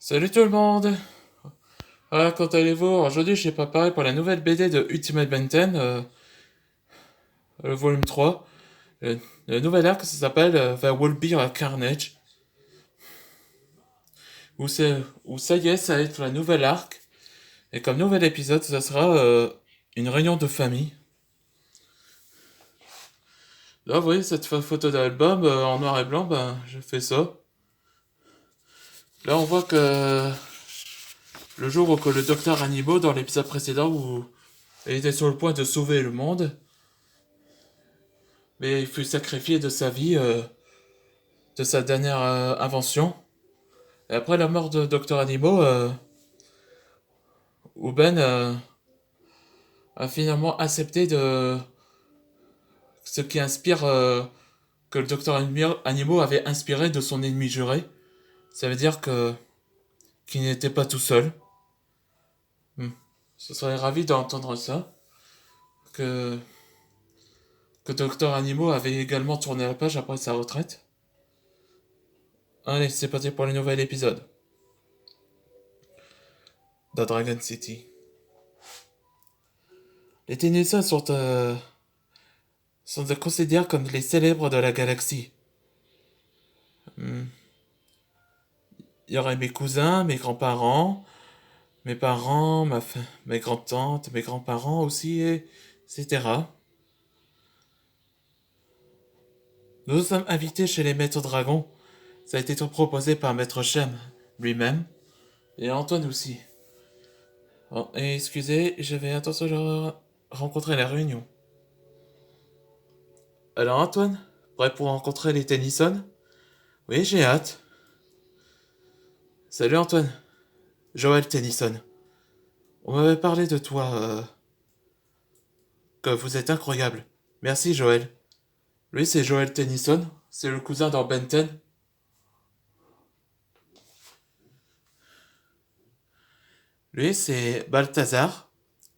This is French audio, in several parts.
Salut tout le monde! Comment allez-vous? Aujourd'hui, j'ai préparé pour la nouvelle BD de Ultimate Benten, le volume 3. Le nouvel arc, ça s'appelle There Will Be a Carnage. Où, où ça y est, ça va être la nouvelle arc. Et comme nouvel épisode, ça sera une réunion de famille. Là, vous voyez cette photo d'album en noir et blanc, ben, je fais ça. Là, on voit que le jour où que le docteur Animo, dans l'épisode précédent, où il était sur le point de sauver le monde, mais il fut sacrifié de sa vie, de sa dernière invention. Et après la mort de Dr Animo, Ben a finalement accepté de ce qui inspire que le Dr Animo avait inspiré de son ennemi juré. Ça veut dire que qu'il n'était pas tout seul. Je serais ravi d'entendre ça. Que que Dr Animo avait également tourné la page après sa retraite. Allez, c'est parti pour le nouvel épisode de Dragon City. Les Ténésiens sont considérés comme les célèbres de la galaxie. Il y aurait mes cousins, mes grands-parents, mes parents, mes grandes-tantes, mes grands-parents aussi, etc. Nous nous sommes invités chez les maîtres dragons. Ça a été tout proposé par Maître Shem lui-même, et Antoine aussi. Bon, et excusez, j'avais intention de rencontrer la réunion. Alors Antoine, prêt pour rencontrer les Tennyson? Oui, j'ai hâte. Salut Antoine, Joël Tennyson. On m'avait parlé de toi, que vous êtes incroyable. Merci Joël. Lui, c'est Joel Tennyson. C'est le cousin dans Ben 10. Lui, c'est Balthazar.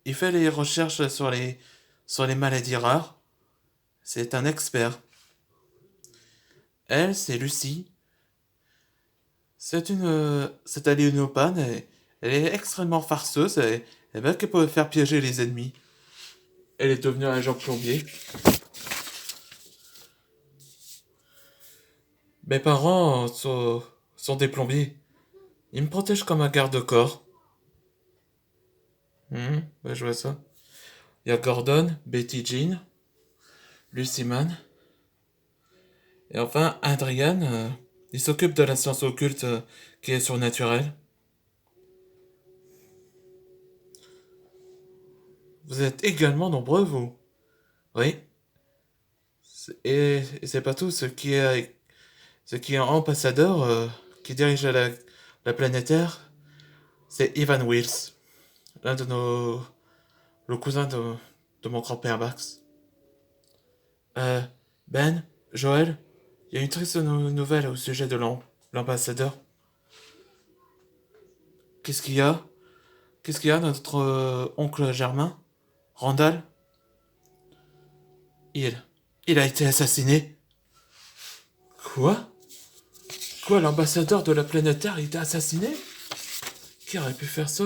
Il fait les recherches sur les maladies rares. C'est un expert. Elle, c'est Lucie. C'est aliénopane. Elle est extrêmement farceuse et même qu'elle peut faire piéger les ennemis. Elle est devenue un agent plombier. Mes parents sont des plombiers. Ils me protègent comme un garde-corps. Je vois ça. Il y a Gordon, Betty Jean, Lucy Mann. Et enfin, Adrian, il s'occupe de la science occulte qui est surnaturelle. Vous êtes également nombreux, vous? Oui. Et c'est pas tout, ce qui est un ambassadeur qui dirige la planète Terre, c'est Ivan Wills, l'un de le cousin de mon grand-père Max. Euh, Ben, Joël, il y a une triste nouvelle au sujet de l'ambassadeur. Qu'est-ce qu'il y a? Qu'est-ce qu'il y a, notre oncle Germain? Randall? Il. Il a été assassiné. Quoi? Quoi, l'ambassadeur de la planète Terre a été assassiné? Qui aurait pu faire ça?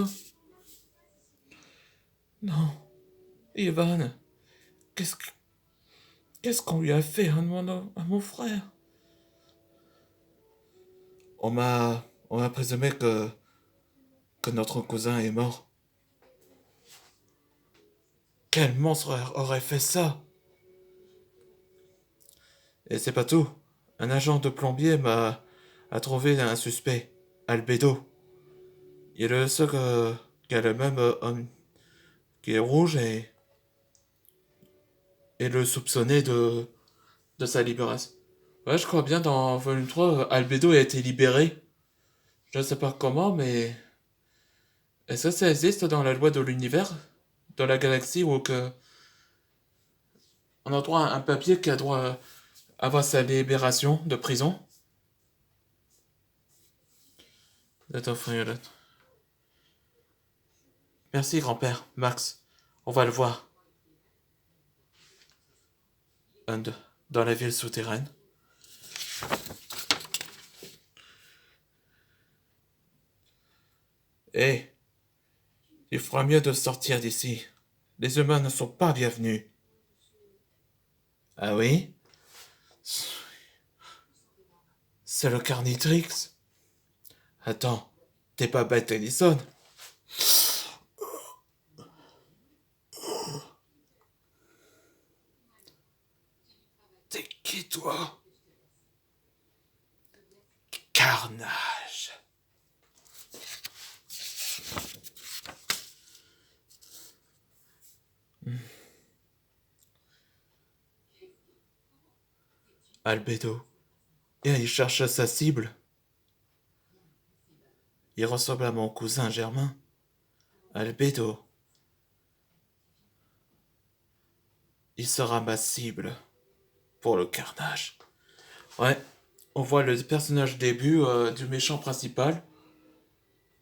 Non. Ivan, qu'est-ce que- qu'est-ce qu'on lui a fait à mon frère? On m'a présumé que notre cousin est mort. Quel monstre aurait fait ça? Et c'est pas tout. Un agent de plombier a trouvé un suspect, Albedo. Il est le seul qui a le même homme qui est rouge et le soupçonné de sa libération. Ouais, je crois bien dans volume 3, Albedo a été libéré. Je ne sais pas comment, mais est-ce que ça existe dans la loi de l'univers? Dans la galaxie où on a droit à un papier qui a droit à avoir sa libération de prison? Attends, merci, grand-père. Max. On va le voir. Dans la ville souterraine. Eh, il fera mieux de sortir d'ici. Les humains ne sont pas bienvenus. Ah oui? C'est le Carnitrix? Attends, t'es pas bête, Ellison? T'es qui, toi? Carnage. Albedo. Et il cherche sa cible. Il ressemble à mon cousin Germain. Albedo. Il sera ma cible pour le carnage. Ouais, on voit le personnage début du méchant principal,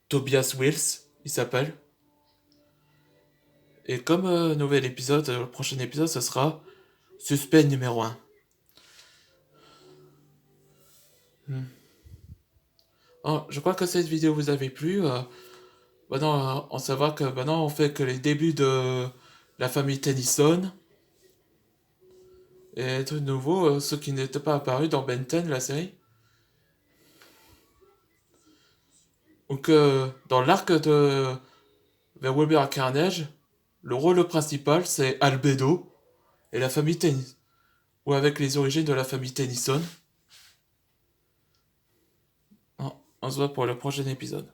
Tobias Wills, il s'appelle. Et comme nouvel épisode, le prochain épisode, ce sera Suspect numéro 1. Oh, je crois que cette vidéo vous avait plu. Maintenant, on saura que maintenant on fait que les débuts de la famille Tennyson. Et de nouveau, ceux qui n'étaient pas apparus dans Ben 10, la série. Donc, dans l'arc de vers Weber à Carnage, le rôle principal c'est Albedo et la famille Tennyson. Ou avec les origines de la famille Tennyson. On se voit pour le prochain épisode.